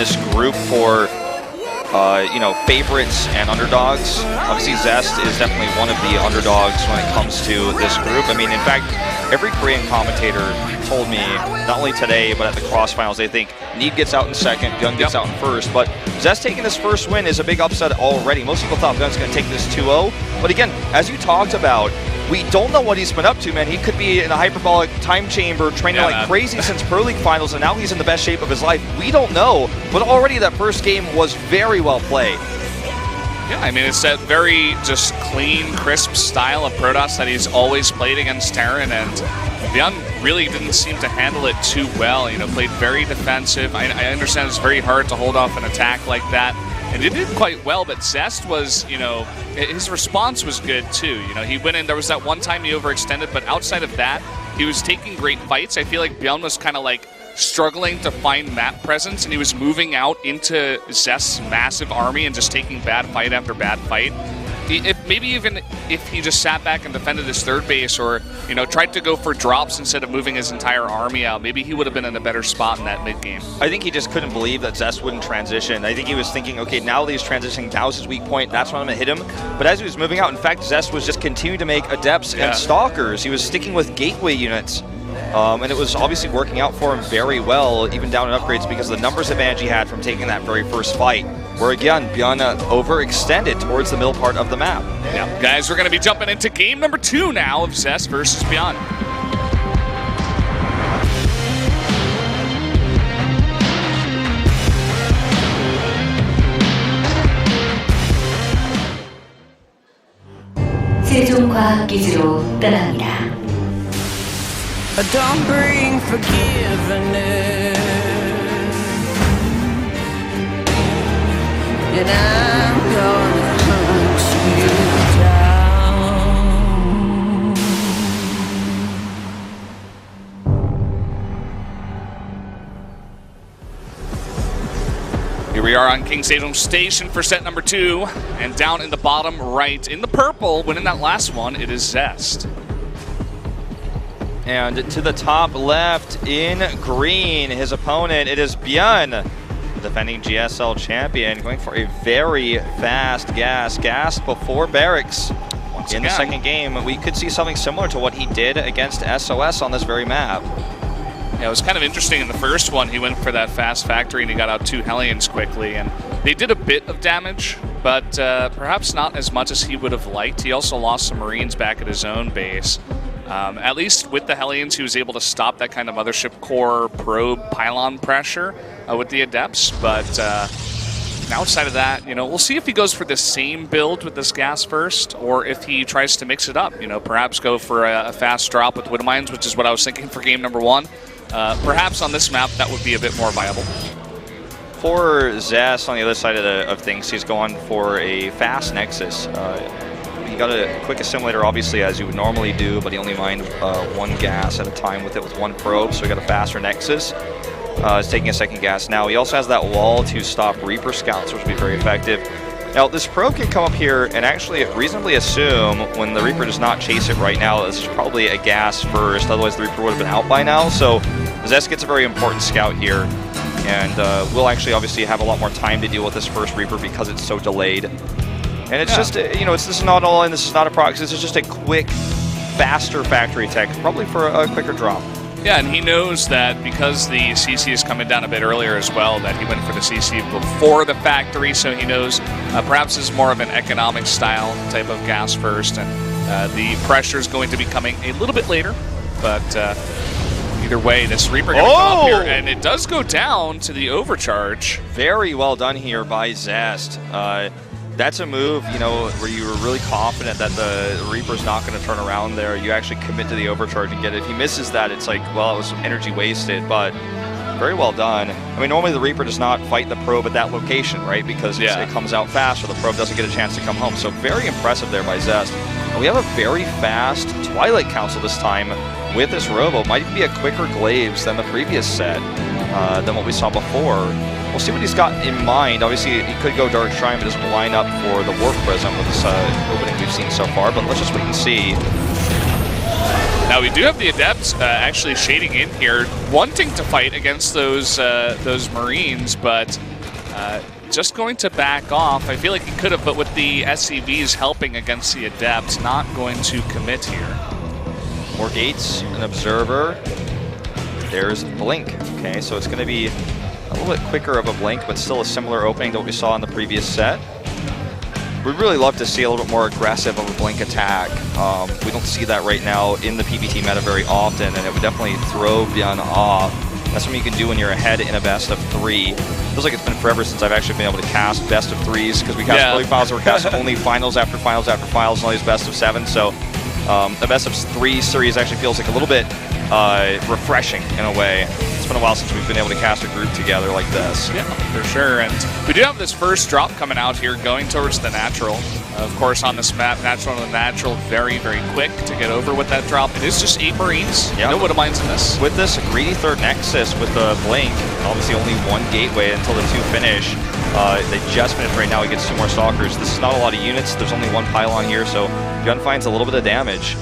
this group for you know, favorites and underdogs. Obviously, Zest is definitely one of the underdogs when it comes to this group. I mean, in fact, every Korean commentator told me, not only today, but at the cross finals, they think Need gets out in second, Byun gets out in first. But Zest taking this first win is a big upset already. Most people thought Byun's going to take this 2-0. But again, as you talked about, we don't know what he's been up to, man. He could be in a hyperbolic time chamber training like crazy since Pro League finals, and now he's in the best shape of his life. We don't know, but already that first game was very well played. Yeah, I mean, it's that very just clean, crisp style of Protoss that he's always played against Terran, and Byun really didn't seem to handle it too well. You know, played very defensive. I understand it's very hard to hold off an attack like that. And he did quite well, but Zest was, you know, his response was good too. You know, he went in, there was that one time he overextended, but outside of that, he was taking great fights. I feel like Byun was kind of like struggling to find map presence, and he was moving out into Zest's massive army and just taking bad fight after bad fight. Maybe even if he just sat back and defended his third base, or, you know, tried to go for drops instead of moving his entire army out, maybe he would have been in a better spot in that mid-game. I think he just couldn't believe that Zest wouldn't transition. I think he was thinking, okay, now that he's transitioning, now's his weak point, that's when I'm going to hit him. But as he was moving out, in fact, Zest was just continuing to make Adepts and Stalkers. He was sticking with gateway units. And it was obviously working out for him very well, even down in upgrades, because of the numbers advantage he had from taking that very first fight, where again, Byun overextended towards the middle part of the map. Yeah, guys, we're going to be jumping into game number 2 now of Zest versus Byun. 최종 과학기지로 떠납니다. Don't bring forgiveness, and I'm gonna hunt you down. Here we are on King Stadium Station for set number 2, and down in the bottom right, in the purple, winning that last one, it is Zest. And to the top left in green, his opponent, it is Byun, defending GSL champion, going for a very fast gas before barracks. Once in again, the second game. We could see something similar to what he did against SOS on this very map. Yeah, it was kind of interesting in the first one. He went for that fast factory and he got out 2 Hellions quickly, and they did a bit of damage, but perhaps not as much as he would have liked. He also lost some Marines back at his own base. At least with the Hellions, he was able to stop that kind of mothership core probe pylon pressure with the Adepts. But outside of that, you know, we'll see if he goes for the same build with this gas first, or if he tries to mix it up. You know, perhaps go for a fast drop with Widow Mines, which is what I was thinking for game number 1. Perhaps on this map, that would be a bit more viable. For Zest, on the other side of things, he's going for a fast Nexus. He got a quick assimilator, obviously, as you would normally do, but he only mined 1 gas at a time with it with 1 probe, so he got a faster Nexus. He's taking a second gas now. He also has that wall to stop Reaper Scouts, which will be very effective. Now, this probe can come up here and actually reasonably assume, when the Reaper does not chase it right now, this is probably a gas first, otherwise the Reaper would have been out by now. So Zest gets a very important scout here, and we'll actually obviously have a lot more time to deal with this first Reaper because it's so delayed. And it's just, you know, this is not all in, this is not a proxy, this is just a quick, faster factory tech, probably for a quicker drop. Yeah, and he knows that because the CC is coming down a bit earlier as well, that he went for the CC before the factory, so he knows perhaps it's more of an economic style type of gas first, and the pressure is going to be coming a little bit later, but either way, this Reaper going to come up here, and it does go down to the overcharge. Very well done here by Zest. That's a move, you know, where you were really confident that the Reaper's not going to turn around there. You actually commit to the overcharge and get it. If he misses that, it's like, well, it was energy wasted, but very well done. I mean, normally the Reaper does not fight the probe at that location, right? Because it comes out fast, or the probe doesn't get a chance to come home. So very impressive there by Zest. And we have a very fast Twilight Council this time with this Robo. Might even be a quicker Glaives than the previous set, than what we saw before. We'll see what he's got in mind. Obviously, he could go Dark Shrine, but doesn't line up for the Warp Prism with this opening we've seen so far. But let's just wait and see. Now we do have the Adepts actually shading in here, wanting to fight against those Marines, but Just going to back off. I feel like he could have, but with the SCVs helping against the Adepts, not going to commit here. More gates, an observer. There's Blink. Okay, so it's going to be a little bit quicker of a Blink, but still a similar opening to what we saw in the previous set. We'd really love to see a little bit more aggressive of a Blink attack. We don't see that right now in the PBT meta very often, and it would definitely throw Byun off. That's something you can do when you're ahead in a best of 3. Feels like it's been forever since I've actually been able to cast best of 3s, because we cast early finals, or we cast only finals after finals after finals, and all these best of 7. So the best of 3 series actually feels like a little bit refreshing in a way. It's been a while since we've been able to cast a group together like this. Yeah, for sure. And we do have this first drop coming out here, going towards the natural. Of course, on this map, natural and the natural, very, very quick to get over with that drop. It is just 8 Marines. Yep. No Widowmines in this. With this greedy third Nexus with the Blink, and obviously only 1 gateway until the 2 finish. They just finished right now. He gets 2 more Stalkers. This is not a lot of units. There's only 1 pylon here, so Byun finds a little bit of damage.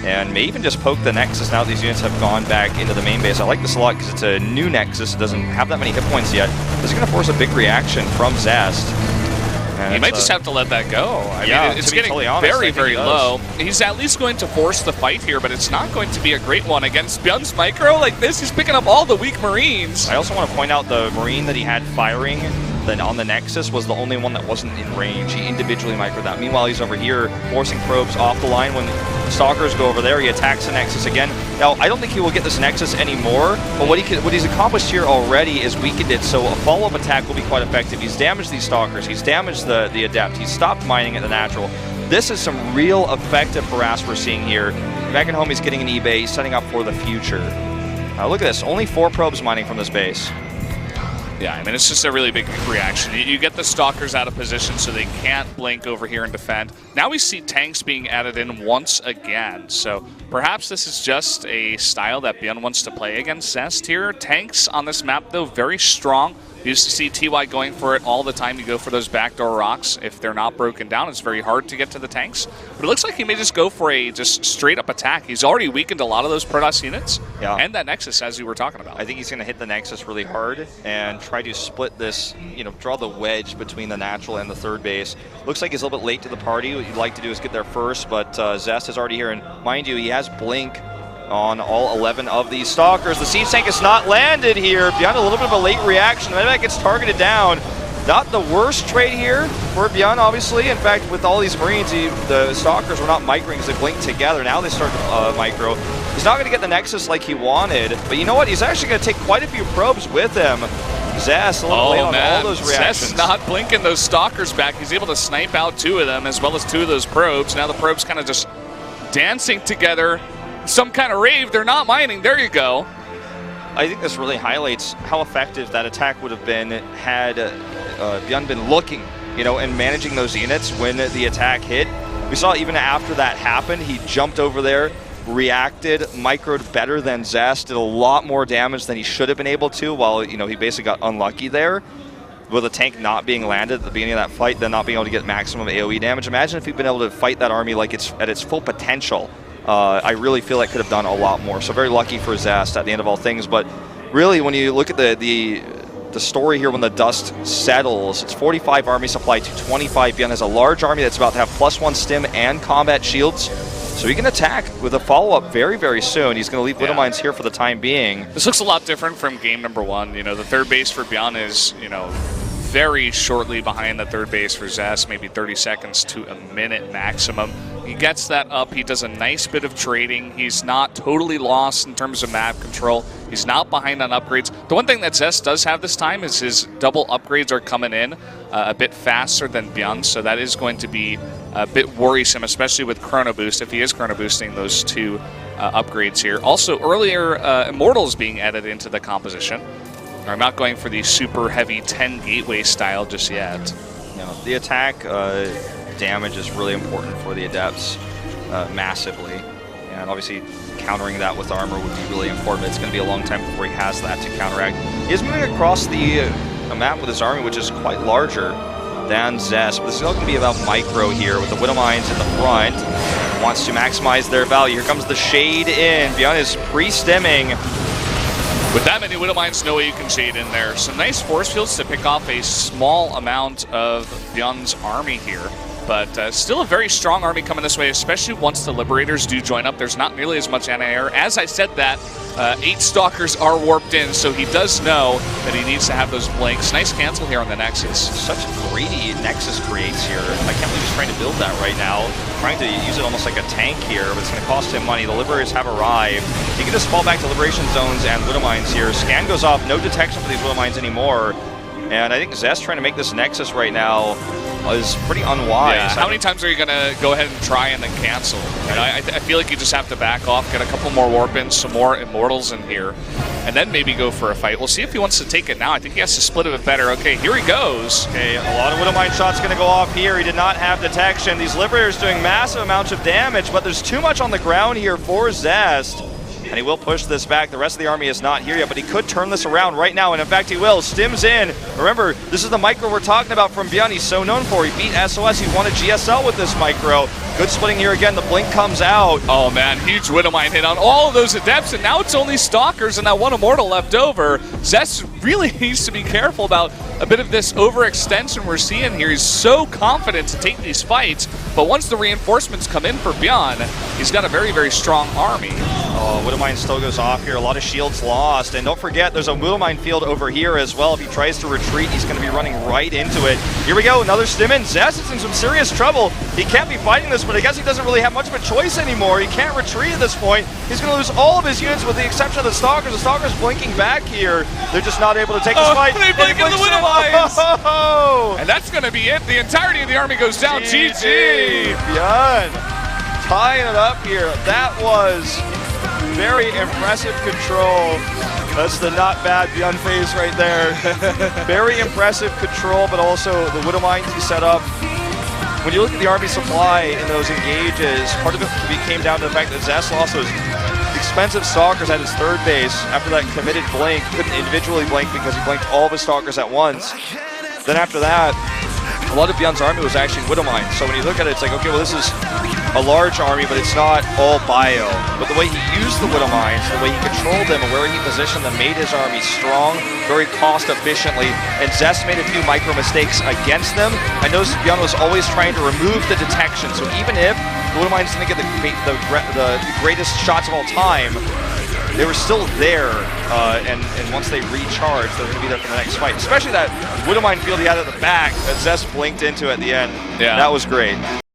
And may even just poke the Nexus now that these units have gone back into the main base. I like this a lot because it's a new Nexus. It doesn't have that many hit points yet. This is going to force a big reaction from Zest. He might just have to let that go. I mean, it's getting totally honest, very, very low. does. He's at least going to force the fight here, but it's not going to be a great one against Byun's micro like this. He's picking up all the weak Marines. I also want to point out the Marine that he had firing then on the Nexus was the only one that wasn't in range. He individually microed that. Meanwhile, he's over here forcing probes off the line. When Stalkers go over there, he attacks the Nexus again. Now, I don't think he will get this Nexus anymore, but what he's accomplished here already is weakened it, so a follow-up attack will be quite effective. He's damaged these Stalkers. He's damaged the Adept. He's stopped mining at the natural. This is some real effective harass we're seeing here. Back at home, he's getting an eBay. He's setting up for the future. Look at this. Only 4 probes mining from this base. Yeah, I mean, it's just a really big reaction. You get the Stalkers out of position so they can't blink over here and defend. Now we see tanks being added in once again. So perhaps this is just a style that Byun wants to play against Zest here. Tanks on this map, though, very strong. You used to see TY going for it all the time. You go for those backdoor rocks. If they're not broken down, it's very hard to get to the tanks. But it looks like he may just go for a just straight-up attack. He's already weakened a lot of those Protoss units and that Nexus, as you were talking about. I think he's going to hit the Nexus really hard and try to split this, draw the wedge between the natural and the third base. Looks like he's a little bit late to the party. What you'd like to do is get there first, but Zest is already here. And mind you, he has Blink on all 11 of these Stalkers. The Siege Tank is not landed here. Byun, a little bit of a late reaction. That gets targeted down. Not the worst trade here for Byun, obviously. In fact, with all these Marines, the Stalkers were not microing because they blinked together. Now they start micro. He's not going to get the Nexus like he wanted, but you know what? He's actually going to take quite a few probes with him. Zest, a little late on all those reactions. Zest's not blinking those Stalkers back. He's able to snipe out 2 of them, as well as 2 of those probes. Now the probes kind of just dancing together. Some kind of rave. They're not mining. There you go. I think this really highlights how effective that attack would have been had Byun been looking, and managing those units when the attack hit. We saw even after that happened, he jumped over there, reacted, microed better than Zest, did a lot more damage than he should have been able to, while he basically got unlucky there with a tank not being landed at the beginning of that fight, then not being able to get maximum AoE damage. Imagine if he'd been able to fight that army like it's at its full potential. I really feel like could have done a lot more. So very lucky for Zest at the end of all things. But really, when you look at the story here, when the dust settles, it's 45 army supply to 25. Byun has a large army that's about to have +1 stim and combat shields. So he can attack with a follow-up very, very soon. He's going to leave Widowmines here for the time being. This looks a lot different from game number 1. The third base for Byun is, very shortly behind the third base for Zest, maybe 30 seconds to a minute maximum. He gets that up. He does a nice bit of trading. He's not totally lost in terms of map control. He's not behind on upgrades. The one thing that Zest does have this time is his double upgrades are coming in a bit faster than Byun, so that is going to be a bit worrisome, especially with Chrono Boost, if he is Chrono Boosting those 2 upgrades here. Also, earlier, Immortals being added into the composition. I'm not going for the super heavy 10 gateway style just yet. No, the attack damage is really important for the Adepts, massively. And obviously, countering that with armor would be really important. It's going to be a long time before he has that to counteract. He is moving across the map with his army, which is quite larger than Zest. But this is all going to be about micro here with the Widowmines in the front. Wants to maximize their value. Here comes the Shade in. Byun is pre-stimming. With that many Widow Mines, no way you can shade in there. Some nice force fields to pick off a small amount of Byun's army here. But still a very strong army coming this way, especially once the Liberators do join up. There's not nearly as much anti-air. As I said that, 8 Stalkers are warped in, so he does know that he needs to have those blinks. Nice cancel here on the Nexus. Such greedy Nexus creates here. I can't believe he's trying to build that right now. Trying to use it almost like a tank here, but it's going to cost him money. The Liberators have arrived. He can just fall back to Liberation Zones and Widow Mines here. Scan goes off, no detection for these Widow Mines anymore. And I think Zest trying to make this Nexus right now is pretty unwise. Yeah, how many times are you going to go ahead and try and then cancel? You know, I feel like you just have to back off, get a couple more warp-ins, some more Immortals in here, and then maybe go for a fight. We'll see if he wants to take it now. I think he has to split it a bit better. Okay, here he goes. Okay, a lot of Widow Mine shots going to go off here. He did not have detection. These Liberators doing massive amounts of damage, but there's too much on the ground here for Zest. And he will push this back. The rest of the army is not here yet, but he could turn this around right now, and in fact he will. Stims in. Remember, this is the micro we're talking about from Byun. He's so known for. He beat SOS. He won a GSL with this micro. Good splitting here again. The blink comes out. Oh man, huge Widow Mine hit on all of those Adepts, and now it's only Stalkers and that one Immortal left over. Zest really needs to be careful about a bit of this overextension we're seeing here. He's so confident to take these fights, but once the reinforcements come in for Byun, he's got a very, very strong army. Oh, Widow Mine still goes off here. A lot of shields lost. And don't forget, there's a Widow Mine field over here as well. If he tries to retreat, he's going to be running right into it. Here we go, another stim in. Zest is in some serious trouble. He can't be fighting this, but I guess he doesn't really have much of a choice anymore. He can't retreat at this point. He's going to lose all of his units with the exception of the Stalkers. The Stalkers blinking back here. They're just not able to take this fight. They blink in the Widow Mines! Oh! And that's going to be it. The entirety of the army goes down. GG! Byun tying it up here. That was very impressive control. That's the not bad Byun phase right there. Very impressive control, but also the Widow Mines he set up. When you look at the army supply in those engages, part of it came down to the fact that Zest lost those expensive Stalkers at his third base. After that committed blink, couldn't individually blink because he blinked all of his Stalkers at once. Then after that, a lot of Byun's army was actually Widow Mines. So when you look at it, it's like, okay, well, this is a large army, but it's not all bio. But the way he used the Widow Mines, the way he controlled them, and where he positioned them made his army strong, very cost efficiently. And Zest made a few micro mistakes against them. I noticed Byun was always trying to remove the detection. So even if the Widow Mines didn't get the greatest shots of all time, they were still there, and once they recharge, they're going to be there for the next fight. Especially that Widow Mine field he had at the back that Zest blinked into at the end. Yeah. That was great.